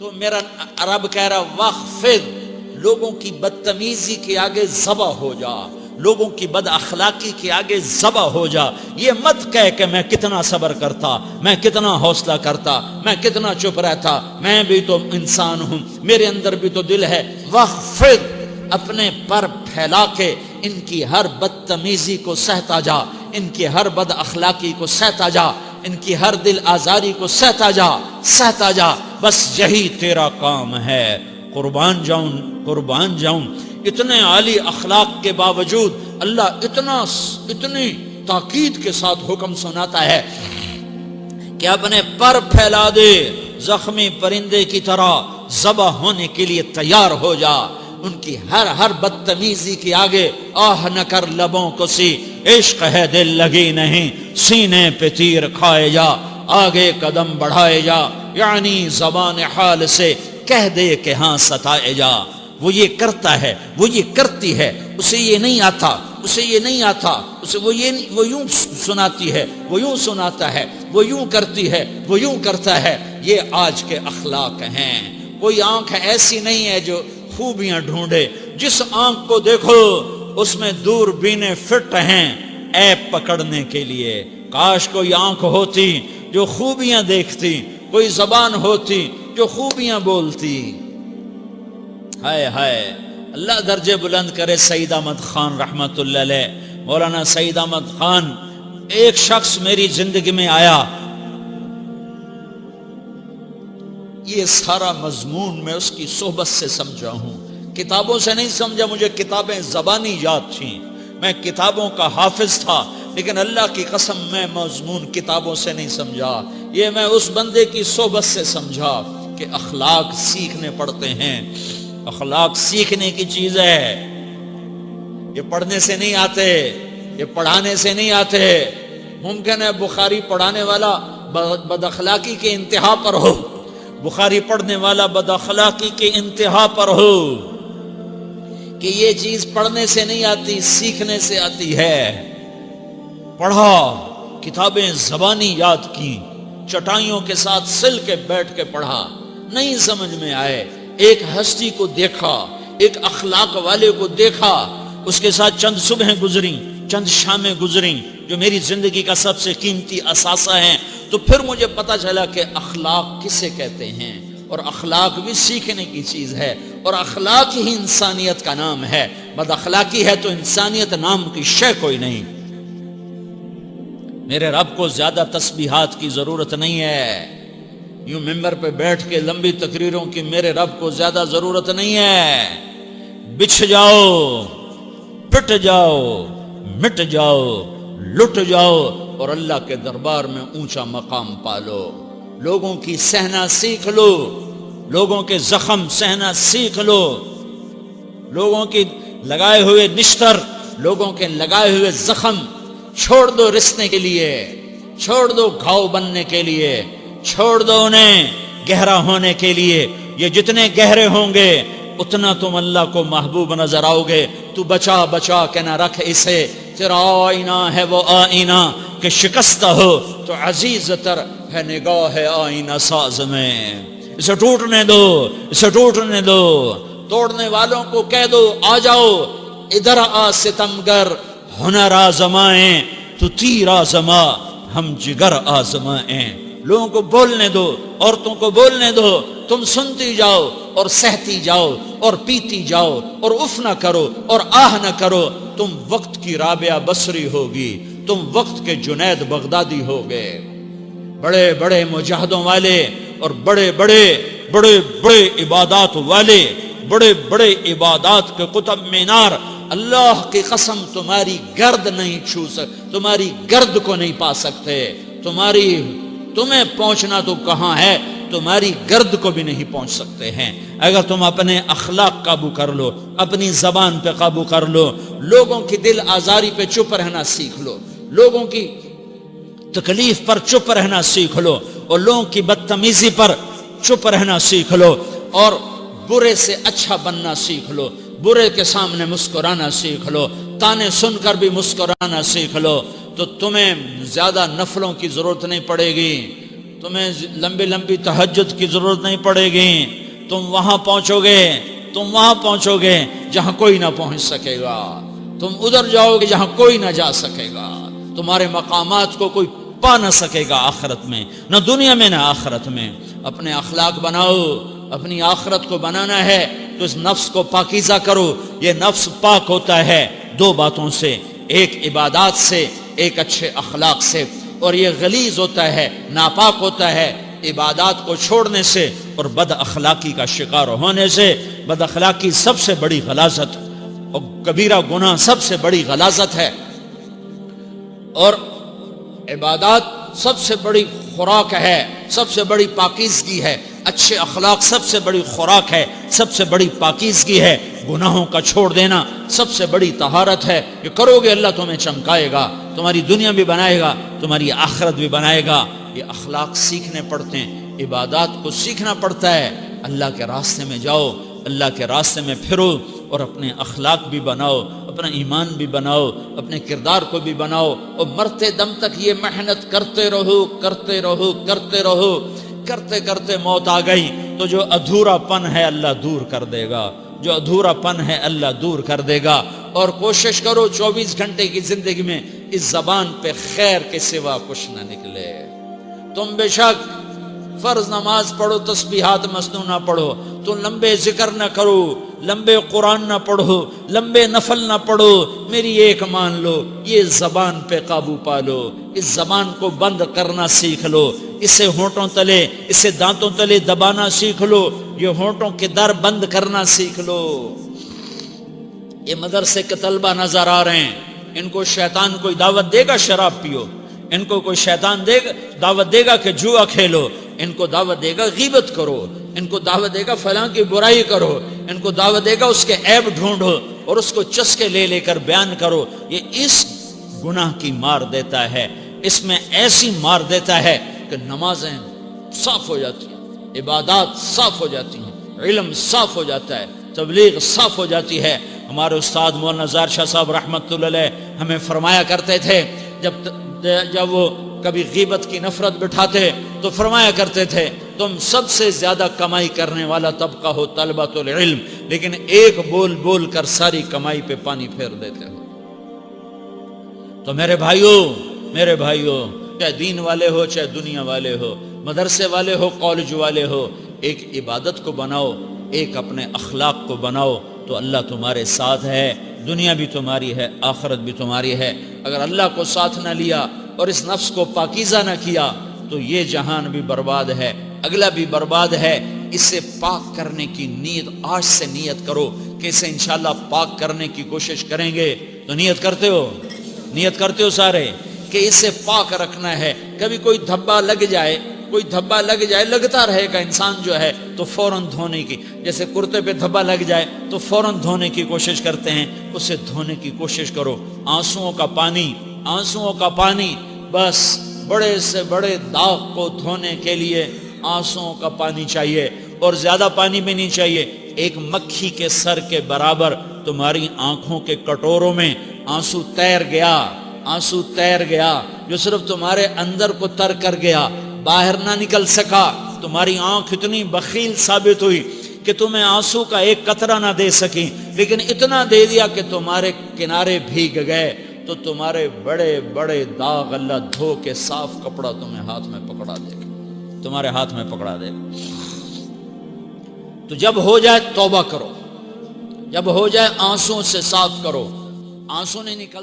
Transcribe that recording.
تو میرا رب کہہ رہا وخفض، لوگوں کی بدتمیزی کے آگے ذبح ہو جا، لوگوں کی بد اخلاقی کے آگے ذبح ہو جا. یہ مت کہہ کہ میں کتنا صبر کرتا، میں کتنا حوصلہ کرتا، میں کتنا چپ رہتا، میں بھی تو انسان ہوں، میرے اندر بھی تو دل ہے. وخفض، اپنے پر پھیلا کے ان کی ہر بدتمیزی کو سہتا جا، ان کی ہر بد اخلاقی کو سہتا جا، ان کی ہر دل آزاری کو سہتا جا، سہتا جا. بس یہی تیرا کام ہے. قربان جاؤں، قربان جاؤں. اتنے عالی اخلاق کے باوجود اللہ اتنی تاکید کے ساتھ حکم سناتا ہے کہ اپنے پر پھیلا دے، زخمی پرندے کی طرح ذبح ہونے کے لیے تیار ہو جا. ان کی ہر بدتمیزی کے آگے آہ نہ کر لبوں کو سی، عشق ہے دل لگی نہیں، سینے پہ تیر کھائے جا، آگے قدم بڑھائے جا. یعنی زبان حال سے کہہ دے کہ ہاں ستائے جا. وہ یہ کرتا ہے، وہ یہ کرتی ہے، اسے یہ نہیں آتا، اسے یہ نہیں آتا، اسے وہ یوں سناتی ہے، وہ یوں سناتا ہے، وہ یوں کرتی ہے، وہ یوں کرتا ہے. یہ آج کے اخلاق ہیں. کوئی آنکھ ایسی نہیں ہے جو خوبیاں ڈھونڈے. جس آنکھ کو دیکھو اس میں دوربینیں فٹ ہیں عیب پکڑنے کے لیے. کاش کوئی آنکھ ہوتی جو خوبیاں دیکھتی، کوئی زبان ہوتی جو خوبیاں بولتی. ہائے ہائے، اللہ درجے بلند کرے. سعید احمد خان رحمت اللہ علیہ، مولانا سعید احمد خان، ایک شخص میری زندگی میں آیا. یہ سارا مضمون میں اس کی صحبت سے سمجھا ہوں، کتابوں سے نہیں سمجھا. مجھے کتابیں زبانی یاد تھیں، میں کتابوں کا حافظ تھا، لیکن اللہ کی قسم میں مضمون کتابوں سے نہیں سمجھا. یہ میں اس بندے کی صحبت سے سمجھا کہ اخلاق سیکھنے پڑتے ہیں. اخلاق سیکھنے کی چیز ہے، یہ پڑھنے سے نہیں آتے، یہ پڑھانے سے نہیں آتے. ممکن ہے بخاری پڑھانے والا بد اخلاقی کے انتہا پر ہو، بخاری پڑھنے والا بد اخلاقی کے انتہا پر ہو، کہ یہ چیز پڑھنے سے نہیں آتی، سیکھنے سے آتی ہے. پڑھا، کتابیں زبانی یاد کی، چٹائیوں کے ساتھ سل کے بیٹھ کے پڑھا، نہیں سمجھ میں آئے. ایک ہستی کو دیکھا، ایک اخلاق والے کو دیکھا، اس کے ساتھ چند صبحیں گزریں، چند شامیں گزریں جو میری زندگی کا سب سے قیمتی اثاثہ ہیں. تو پھر مجھے پتا چلا کہ اخلاق کسے کہتے ہیں، اور اخلاق بھی سیکھنے کی چیز ہے، اور اخلاق ہی انسانیت کا نام ہے. بد اخلاقی ہے تو انسانیت نام کی شے کوئی نہیں. میرے رب کو زیادہ تسبیحات کی ضرورت نہیں ہے. یوں ممبر پہ بیٹھ کے لمبی تقریروں کی میرے رب کو زیادہ ضرورت نہیں ہے. بچھ جاؤ، پٹ جاؤ، مٹ جاؤ، لٹ جاؤ، اور اللہ کے دربار میں اونچا مقام پالو. لوگوں کی سہنا سیکھ لو، لوگوں کے زخم سہنا سیکھ لو، لوگوں کی لگائے ہوئے نشتر، لوگوں کے لگائے ہوئے زخم چھوڑ دو رسنے کے لیے، چھوڑ دو گھاؤ بننے کے لیے، چھوڑ دو انہیں گہرا ہونے کے لیے. یہ جتنے گہرے ہوں گے اتنا تم اللہ کو محبوب نظر آؤ گے. تو بچا بچا کے نہ رکھ اسے، تیرا آئینہ ہے وہ آئینہ کہ شکستہ ہو تو عزیز تر ہے نگاہ آئینہ ساز میں. اسے ٹوٹنے دو، اسے ٹوٹنے دو. توڑنے والوں کو کہہ دو آ جاؤ ادھر آ ستمگر، ہنر آزمائیں تو تیر آزما، ہم جگر آزمائیں. لوگوں کو بولنے دو، عورتوں کو بولنے دو. تم سنتی جاؤ اور سہتی جاؤ اور پیتی جاؤ اور اف نہ کرو اور آہ نہ کرو. تم وقت کی رابعہ بصری ہوگی، تم وقت کے جنید بغدادی ہوگے. بڑے بڑے مجاہدوں والے اور بڑے بڑے بڑے بڑے عبادات والے، بڑے بڑے عبادات کے قطب مینار، اللہ کی قسم تمہاری گرد نہیں چھو تمہاری گرد کو نہیں پا سکتے. تمہیں پہنچنا تو کہاں ہے، تمہاری گرد کو بھی نہیں پہنچ سکتے ہیں. اگر تم اپنے اخلاق قابو کر لو، اپنی زبان پہ قابو کر لو، لوگوں کی دل آزاری پہ چپ رہنا سیکھ لو، لوگوں کی تکلیف پر چپ رہنا سیکھ لو، اور لوگوں کی بدتمیزی پر چپ رہنا سیکھ لو، اور برے سے اچھا بننا سیکھ لو، برے کے سامنے مسکرانا سیکھ لو، تانے سن کر بھی مسکرانا سیکھ لو، تو تمہیں زیادہ نفلوں کی ضرورت نہیں پڑے گی. تمہیں لمبی لمبی تہجد کی ضرورت نہیں پڑے گی، تم وہاں پہنچو گے جہاں کوئی نہ پہنچ سکے گا، تم ادھر جاؤ گے جہاں کوئی نہ جا سکے گا، تمہارے مقامات کو کوئی پا نہ سکے گا آخرت میں، نہ دنیا میں نہ آخرت میں۔ اپنے اخلاق بناؤ، اپنی آخرت کو بنانا ہے تو اس نفس کو پاکیزہ کرو۔ یہ نفس پاک ہوتا ہے دو باتوں سے، ایک عبادات سے، ایک اچھے اخلاق سے، اور یہ غلیظ ہوتا ہے، ناپاک ہوتا ہے عبادات کو چھوڑنے سے اور بد اخلاقی کا شکار ہونے سے۔ بد اخلاقی سب سے بڑی غلاظت اور کبیرہ گناہ سب سے بڑی غلاظت ہے، اور عبادات سب سے بڑی خوراک ہے، سب سے بڑی پاکیزگی ہے، اچھے اخلاق سب سے بڑی خوراک ہے، سب سے بڑی پاکیزگی ہے، گناہوں کا چھوڑ دینا سب سے بڑی طہارت ہے۔ یہ کرو گے اللہ تمہیں چمکائے گا، تمہاری دنیا بھی بنائے گا، تمہاری آخرت بھی بنائے گا۔ یہ اخلاق سیکھنے پڑتے ہیں، عبادات کو سیکھنا پڑتا ہے۔ اللہ کے راستے میں جاؤ، اللہ کے راستے میں پھرو، اور اپنے اخلاق بھی بناؤ، اپنا ایمان بھی بناؤ، اپنے کردار کو بھی بناؤ، اور مرتے دم تک یہ محنت کرتے رہو، کرتے رہو، کرتے رہو۔ کرتے کرتے موت آ گئی تو جو ادھورا پن ہے اللہ دور کر دے گا، جو ادھورا پن ہے اللہ دور کر دے گا۔ اور کوشش کرو 24 گھنٹے کی زندگی میں اس زبان پہ خیر کے سوا کچھ نہ نکلے۔ تم بے شک فرض نماز پڑھو، تسبیحات مسنون نہ پڑھو، تو لمبے ذکر نہ کرو، لمبے قرآن نہ پڑھو، لمبے نفل نہ پڑھو، میری ایک مان لو، یہ زبان پہ قابو پالو، اس زبان کو بند کرنا سیکھ لو، اسے ہونٹوں تلے، اسے دانتوں تلے دبانا سیکھ لو، یہ ہونٹوں کے در بند کرنا سیکھ لو۔ یہ مدرسے کے طلبہ نظر آ رہے ہیں، ان کو شیطان کوئی دعوت دے گا شراب پیو، ان کو کوئی شیطان دعوت دے گا کہ جوا کھیلو، ان کو دعوت دے گا غیبت کرو، ان کو دعوت دے گا فلاں کی برائی کرو، ان کو دعوت دے گا اس کے عیب ڈھونڈو اور اس کو چسکے لے لے کر بیان کرو۔ یہ اس گناہ کی مار دیتا ہے، اس میں ایسی مار دیتا ہے کہ نمازیں صاف ہو جاتی ہیں، عبادات صاف ہو جاتی ہیں، علم صاف ہو جاتا ہے، تبلیغ صاف ہو جاتی ہے۔ ہمارے استاد مولانا ظاہر شاہ صاحب رحمۃ اللہ علیہ ہمیں فرمایا کرتے تھے، جب وہ کبھی غیبت کی نفرت بٹھاتے تو فرمایا کرتے تھے تم سب سے زیادہ کمائی کرنے والا طبقہ ہو طلبۃ العلم، لیکن ایک بول بول کر ساری کمائی پہ پانی پھیر دیتے ہو۔ تو میرے بھائیوں چاہے دین والے ہو چاہے دنیا والے ہو، مدرسے والے ہو کالج والے ہو، ایک عبادت کو بناؤ، ایک اپنے اخلاق کو بناؤ، تو اللہ تمہارے ساتھ ہے، دنیا بھی تمہاری ہے، آخرت بھی تمہاری ہے۔ اگر اللہ کو ساتھ نہ لیا اور اس نفس کو پاکیزہ نہ کیا تو یہ جہان بھی برباد ہے، اگلا بھی برباد ہے۔ اسے پاک کرنے کی نیت آج سے نیت کرو کہ اسے انشاءاللہ پاک کرنے کی کوشش کریں گے۔ تو نیت کرتے ہو سارے کہ اسے پاک رکھنا ہے۔ کبھی کوئی دھبا لگ جائے، لگتا رہے گا انسان جو ہے تو فوراً دھونے کی، جیسے کرتے پہ دھبا لگ جائے تو فوراً دھونے کی کوشش کرتے ہیں، اسے دھونے کی کوشش کرو۔ آنسوؤں کا پانی بس بڑے سے بڑے داغ کو دھونے کے لیے آنسوؤں کا پانی چاہیے، اور زیادہ پانی بھی نہیں چاہیے۔ ایک مکھی کے سر کے برابر تمہاری آنکھوں کے کٹوروں میں آنسو تیر گیا جو صرف تمہارے اندر کو تر کر گیا، باہر نہ نکل سکا۔ تمہاری آنکھ اتنی بخیل ثابت ہوئی کہ تمہیں آنسو کا ایک قطرہ نہ دے سکی، لیکن اتنا دے دیا کہ تمہارے کنارے بھیگ گئے۔ تو تمہارے بڑے بڑے داغ اللہ دھو کے صاف کپڑا تمہیں ہاتھ میں پکڑا دے گا، تمہارے ہاتھ میں پکڑا دے گا۔ تو جب ہو جائے توبہ کرو، جب ہو جائے آنسوں سے صاف کرو۔ آنسو نہیں نکلتا